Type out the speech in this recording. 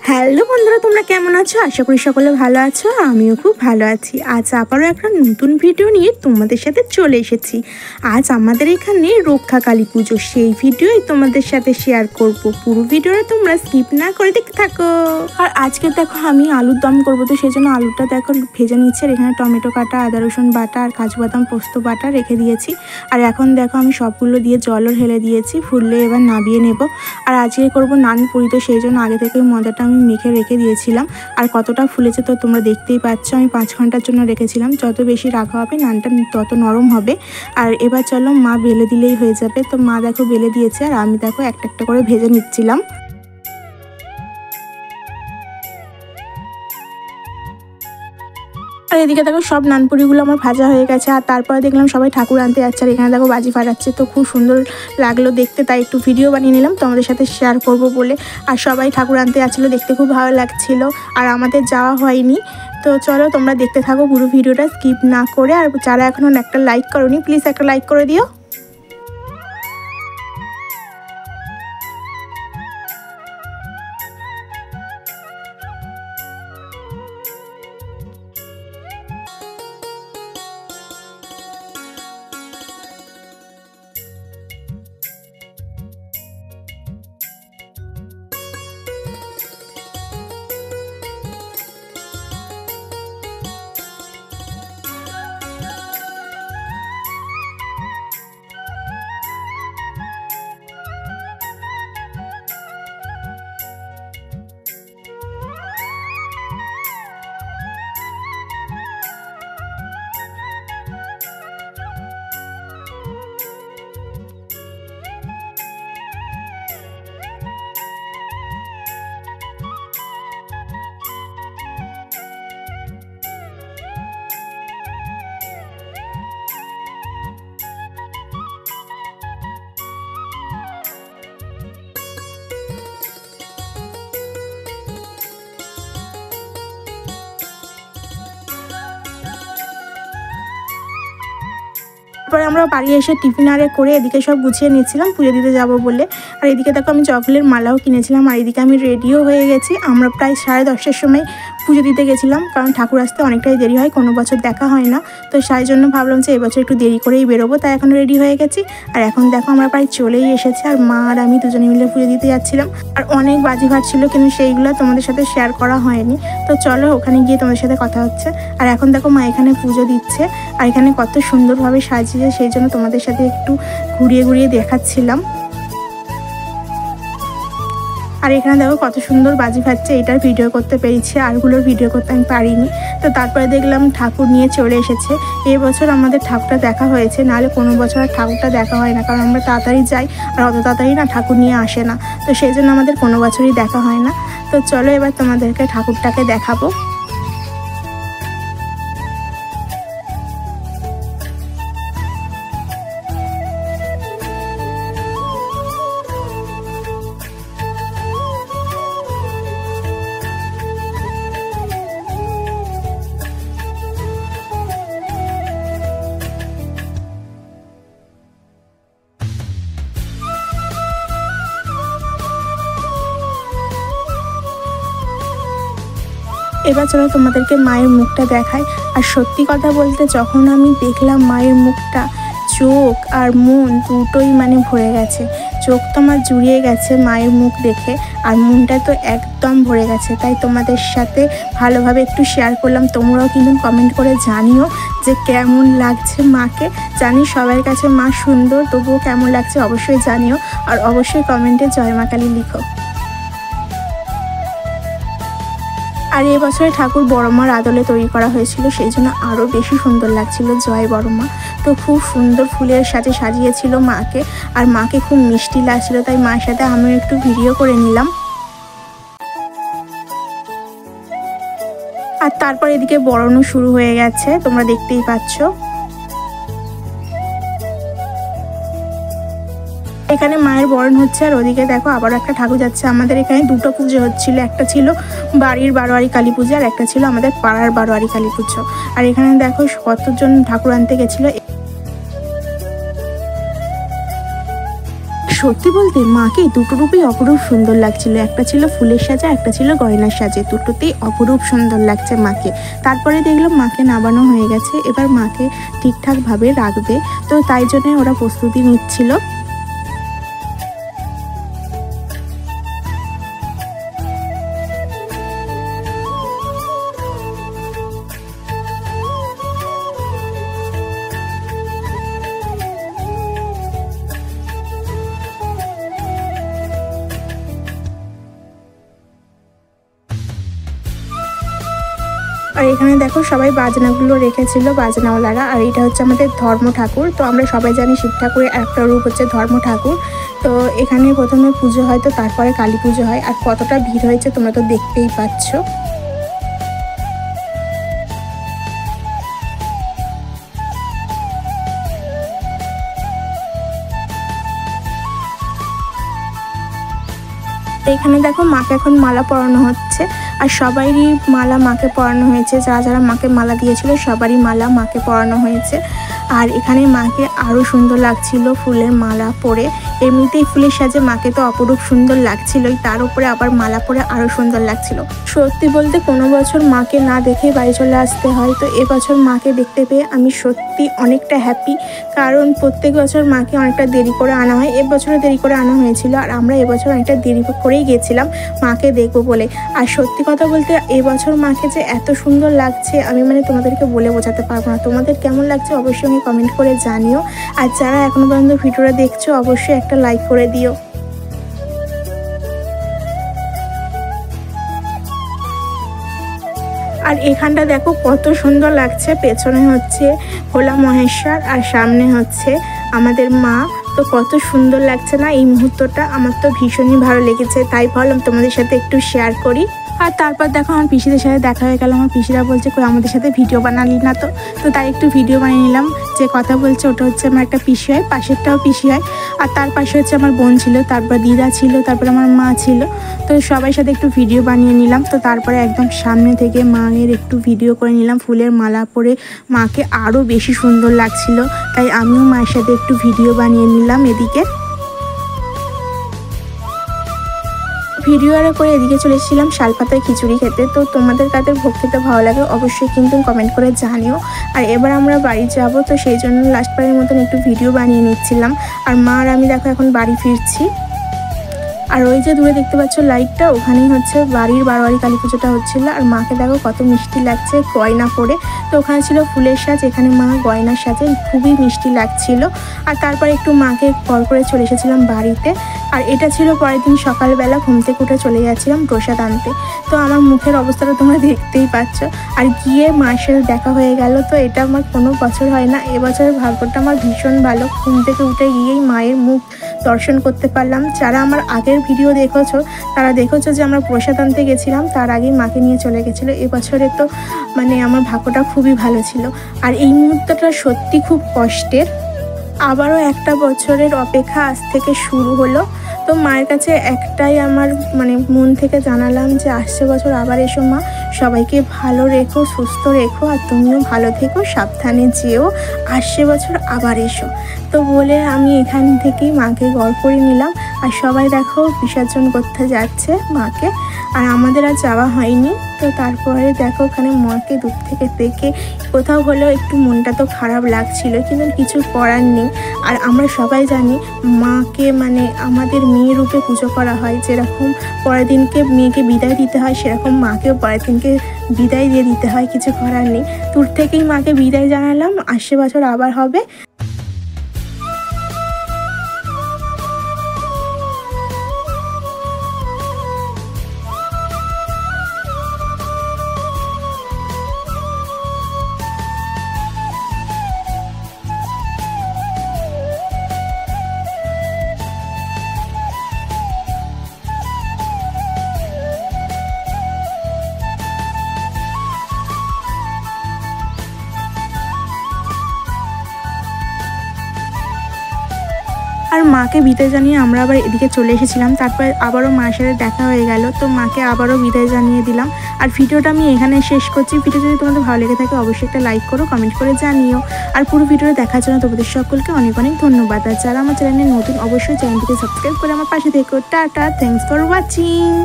Hello বন্ধুরা, তোমরা কেমন আছো? আশা করি সকলে ভালো আছো। আমিও খুব ভালো আছি। আজ আবারও একটা নতুন ভিডিও নিয়ে তোমাদের সাথে চলে এসেছি। আজ আমাদের এখানে রক্ষা কালী পুজো, সেই ভিডিওই তোমাদের সাথে শেয়ার করব। পুরো ভিডিওটা তোমরা স্কিপ না করে দেখতে থাকো। আর আজকে দেখো আমি আলুর দম করবো, তো সেই জন্য আলুটা দেখো ভেজে নিচ্ছে। আর এখানে টমেটো কাটা, আদা রসুন বাটা আর কাজু বাদাম পোস্ত বাটা রেখে দিয়েছি। আর এখন দেখো আমি সবগুলো দিয়ে জলও ঢেলে দিয়েছি, ফুললে এবার নামিয়ে নেব। আর আজকে করবো নান পুরি, তো সেই জন্য আগে থেকে ময়দাটা আমি মেখে রেখে দিয়েছিলাম। আর কতটা ফুলেছে তো তোমরা দেখতেই পাচ্ছ। আমি 5 ঘন্টার জন্য রেখেছিলাম। যত বেশি রাখা হবে নানটা তত নরম হবে। আর এবার চলো মা বেলে দিলেই হয়ে যাবে। তো মা দেখো বেলে দিয়েছে, আর আমি দেখো একটা একটা করে ভেজে নিচ্ছিলাম। আর এদিকে দেখো সব নানপুরিগুলো আমার ভাজা হয়ে গেছে। আর তারপরে দেখলাম সবাই ঠাকুর আনতে যাচ্ছে, আর এখানে দেখো বাজি ফাটাচ্ছে। তো খুব সুন্দর লাগলো দেখতে, তাই একটু ভিডিও বানিয়ে নিলাম তোমাদের সাথে শেয়ার করব বলে। আর সবাই ঠাকুর আনতে যাচ্ছিলো, দেখতে খুব ভালো লাগছিল। আর আমাদের যাওয়া হয়নি। তো চলো তোমরা দেখতে থাকো পুরো ভিডিওটা স্কিপ না করে। আর যারা এখনও একটা লাইক করোনি, প্লিজ একটা লাইক করে দিও। তারপরে আমরা বাড়ি এসে টিফিন আরে করে এদিকে সব গুছিয়ে নিচ্ছিলাম পুজো দিতে যাব বলে। আর এদিকে দেখো আমি চকলের মালাও কিনেছিলাম। আর এদিকে আমি রেডিও হয়ে গেছি। আমরা প্রায় 10:30টার সময় পুজো দিতে গেছিলাম, কারণ ঠাকুর আসতে অনেকটাই দেরি হয়, কোনো বছর দেখা হয় না। তো সেই জন্য ভাবলাম যে এবছর একটু দেরি করেই বেরোবো, তাই এখন রেডি হয়ে গেছি। আর এখন দেখো আমরা প্রায় চলেই এসেছি। আর মা আর আমি দুজনে মিলে পুজো দিতে যাচ্ছিলাম। আর অনেক বাজি ফাট ছিল, কিন্তু সেইগুলো তোমাদের সাথে শেয়ার করা হয়নি। তো চলো ওখানে গিয়ে তোমাদের সাথে কথা হচ্ছে। আর এখন দেখো মা এখানে পুজো দিচ্ছে, আর এখানে কত সুন্দরভাবে সাজিয়েছে, সেই জন্য তোমাদের সাথে একটু ঘুরিয়ে ঘুরিয়ে দেখাচ্ছিলাম। আর এখানে দেখো কত সুন্দর বাজি ফাটছে, এটার ভিডিও করতে পেরেছি, আরগুলোর ভিডিও করতে আমি পারিনি। তো তারপরে দেখলাম ঠাকুর নিয়ে চলে এসেছে। এবছর আমাদের ঠাকুরটা দেখা হয়েছে, নাহলে কোনো বছর আর ঠাকুরটা দেখা হয় না, কারণ আমরা তাড়াতাড়ি যাই আর অত তাড়াতাড়ি না ঠাকুর নিয়ে আসে না। তো সেই জন্য আমাদের কোনো বছরই দেখা হয় না। তো চলো এবার তোমাদেরকে ঠাকুরটাকে দেখাবো। এবার চলো তোমাদেরকে মায়ের মুখটা দেখাই। আর সত্যি কথা বলতে যখন আমি দেখলাম মায়ের মুখটা, চোখ আর মন দুটোই মানে ভরে গেছে। চোখ তো আমার জুড়িয়ে গেছে মায়ের মুখ দেখে, আর মনটা তো একদম ভরে গেছে। তাই তোমাদের সাথে ভালোভাবে একটু শেয়ার করলাম। তোমরাও কিন্তু কমেন্ট করে জানিও যে কেমন লাগছে মাকে। জানি সবার কাছে মা সুন্দর, তবুও কেমন লাগছে অবশ্যই জানিও। আর অবশ্যই কমেন্টে জয় মা কালী লিখো। আর এই বছরে ঠাকুর বড় মার আদলে তৈরি করা হয়েছিল, সেই জন্য আরও বেশি সুন্দর লাগছিল জয় বড় মা। তো খুব সুন্দর ফুলের সাথে সাজিয়েছিল মাকে, আর মাকে খুব মিষ্টি লাগছিল, তাই মায়ের সাথে আমিও একটু ভিডিও করে নিলাম। আর তারপর এদিকে বরণও শুরু হয়ে গেছে, তোমরা দেখতেই পাচ্ছ। এখানে মায়ের বরণ হচ্ছে, আর ওদিকে দেখো আবার একটা ঠাকুর যাচ্ছে। আমাদের এখানে দুটো পুজো হচ্ছিল, একটা ছিল বাড়ির বারোয়ারি কালী পুজো, আর একটা ছিল আমাদের পাড়ার বারোয়ারি কালী পুজো। আর এখানে দেখো কতজন ঠাকুর আনতে গেছিলো। সত্যি বলতে মাকে দুটো রূপেই অপরূপ সুন্দর লাগছিল। একটা ছিল ফুলের সাজে, একটা ছিল গয়নার সাজে, দুটোতেই অপরূপ সুন্দর লাগছে মাকে। তারপরে দেখলাম মাকে নামানো হয়ে গেছে, এবার মাকে ঠিকঠাকভাবে রাখবে, তো তাই জন্য ওরা প্রস্তুতি নিচ্ছিল। আর এখানে দেখো সবাই বাজনাগুলো রেখেছিল, বাজনাওয়ালারা। আর এটা হচ্ছে আমাদের ধর্ম ঠাকুর। তো আমরা সবাই জানি শিব ঠাকুরের একটা রূপ হচ্ছে ধর্ম ঠাকুর। তো এখানে প্রথমে পুজো হয়, তো তারপরে কালী পুজো হয়। আর কতটা ভিড় হয়েছে তোমরা তো দেখতেই পাচ্ছ। এখানে দেখো মাকে এখন মালা পরানো হচ্ছে, আর সবারই মালা মাকে পরানো হয়েছে। যারা যারা মাকে মালা দিয়েছিল সবারই মালা মাকে পরানো হয়েছে। আর এখানে মাকে আরও সুন্দর লাগছিল ফুলের মালা পরে। এমনিতেই ফুলের সাজে মাকে তো অপরূপ সুন্দর লাগছিলই, তার উপরে আবার মালা পরে আরও সুন্দর লাগছিল। সত্যি বলতে কোনো বছর মাকে না দেখেই বাড়ি চলে আসতে হয়, তো এবছর মাকে দেখতে পেয়ে আমি সত্যি অনেকটা হ্যাপি। কারণ প্রত্যেক বছর মাকে অনেকটা দেরি করে আনা হয়, এবছরও দেরি করে আনা হয়েছিল। আর আমরা এবছর অনেকটা দেরি করেই গেছিলাম মাকে দেখবো বলে। আর সত্যি কথা বলতে এবছর মাকে যে এত সুন্দর লাগছে আমি তোমাদেরকে বলে বোঝাতে পারবো না। তোমাদের কেমন লাগছে অবশ্যই আমি কমেন্ট করে জানিও। আর যারা এখনো পর্যন্ত ভিডিওটা দেখছো অবশ্যই একটা লাইক করে দিও। আর এখানটা দেখো কত সুন্দর লাগছে, পেছনে হচ্ছে ভোলা মহেশ্বর আর সামনে হচ্ছে আমাদের মা। তো কত সুন্দর লাগছে না এই মুহূর্তটা, আমার তো ভীষণই ভালো লেগেছে, তাই ভাবলাম তোমাদের সাথে একটু শেয়ার করি। আর তারপর দেখো আমার পিসিদের সাথে দেখা হয়ে গেল। আমার পিসিরা বলছে কই আমাদের সাথে ভিডিও বানালি না, তো তাই একটু ভিডিও বানিয়ে নিলাম। যে কথা বলছে ওটা হচ্ছে আমার একটা পিসি হয়, পাশেরটাও পিসি হয়। আর তার পাশে হচ্ছে আমার বোন ছিল, তারপর দিদা ছিল, তারপর আমার মা ছিল। তো সবাই সাথে একটু ভিডিও বানিয়ে নিলাম। তো তারপরে একদম সামনে থেকে মায়ের একটু ভিডিও করে নিলাম। ফুলের মালা পরে মাকে আরও বেশি সুন্দর লাগছিল, তাই আমিও মায়ের সাথে একটু ভিডিও বানিয়ে নিলাম এদিকে। ভিডিও করে এদিকে চলে এসেছিলাম শালপাতায় খিচুড়ি খেতে। তো তোমাদের কাদের ভোগ খেতে ভালো লাগে অবশ্যই কিন্তু কমেন্ট করে জানিও। আর এবার আমরা বাড়ি যাব, তো সেই জন্য লাস্টবারের মতন একটু ভিডিও বানিয়ে নিচ্ছিলাম। আর মা আর আমি দেখো এখন বাড়ি ফিরছি। আর ওই যে দূরে দেখতে পাচ্ছ লাইটটা, ওখানেই হচ্ছে বাড়ির বারোয়ারি কালী পুজোটা হচ্ছিলো। আর মাকে দেখো কত মিষ্টি লাগছে গয়না পরে। তো ওখানে ছিল ফুলের সাজ, এখানে মা গয়নার সাজে খুবই মিষ্টি লাগছিল। আর তারপর একটু মাকে কল করে চলে এসেছিলাম বাড়িতে। আর এটা ছিল পরের দিন সকালবেলা, ঘুম থেকে উঠে চলে যাচ্ছিলাম প্রসাদ আনতে। তো আমার মুখের অবস্থাটা তোমরা দেখতেই পাচ্ছ। আর গিয়ে মায়ের সাথে দেখা হয়ে গেল। তো এটা আমার কোনো বছর হয় না, এবছরের ভাগ্যটা আমার ভীষণ ভালো। ঘুম থেকে উঠে গিয়েই মায়ের মুখ দর্শন করতে পারলাম। যারা আমার আগের ভিডিও দেখেছো তারা দেখেছো যে আমরা প্রসাদ আনতে গেছিলাম, তার আগেই মাকে নিয়ে চলে গেছিলো। এবছরে তো আমার ভাগ্যটা খুবই ভালো ছিল। আর এই মুহূর্তটা সত্যি খুব কষ্টের। আবারও একটা বছরের অপেক্ষা আজ থেকে শুরু হলো। তো মায়ের কাছে একটাই আমার মন থেকে জানালাম যে আসছে বছর আবার এসো মা, সবাইকে ভালো রেখো, সুস্থ রেখো, আর তুমিও ভালো থেকো, সাবধানে যেও, আসছে বছর আবার এসো। তো বলে আমি এখান থেকেই মাকে গড় করে নিলাম। আর সবাই দেখো বিসর্জন করতে যাচ্ছে মাকে, আর আমাদের আর যাওয়া হয়নি। তো তারপরে দেখো ওখানে মাকে দূর থেকে দেখে কোথাও হলেও একটু মনটা তো খারাপ লাগছিল, কিন্তু কিছু করার নেই। আর আমরা সবাই জানি মাকে আমাদের মেয়ে রূপে পুজো করা হয়। যেরকম পরের দিনকে মেয়েকে বিদায় দিতে হয়, সেরকম মাকেও পরের দিনকে বিদায় দিয়ে দিতে হয়, কিছু করার নেই। দূর থেকেই মাকে বিদায় জানালাম, আসছে বছর আবার হবে। মাকে বিদায় জানিয়ে আমরা আবার এদিকে চলে এসেছিলাম। তারপর আবারও মার সাথে দেখা হয়ে গেল, তো মাকে আবারও বিদায় জানিয়ে দিলাম। আর ভিডিওটা আমি এখানে শেষ করছি। ভিডিও যদি তোমাদের ভালো লেগে থাকে অবশ্যই একটা লাইক করো, কমেন্ট করে জানিও। আর পুরো ভিডিওটা দেখার জন্য তোমাদের সকলকে অনেক অনেক ধন্যবাদ। আর যারা আমার চ্যানেলে নতুন অবশ্যই চ্যানেলটিকে সাবস্ক্রাইব করে আমার পাশে থেকো। Tata, thanks for watching.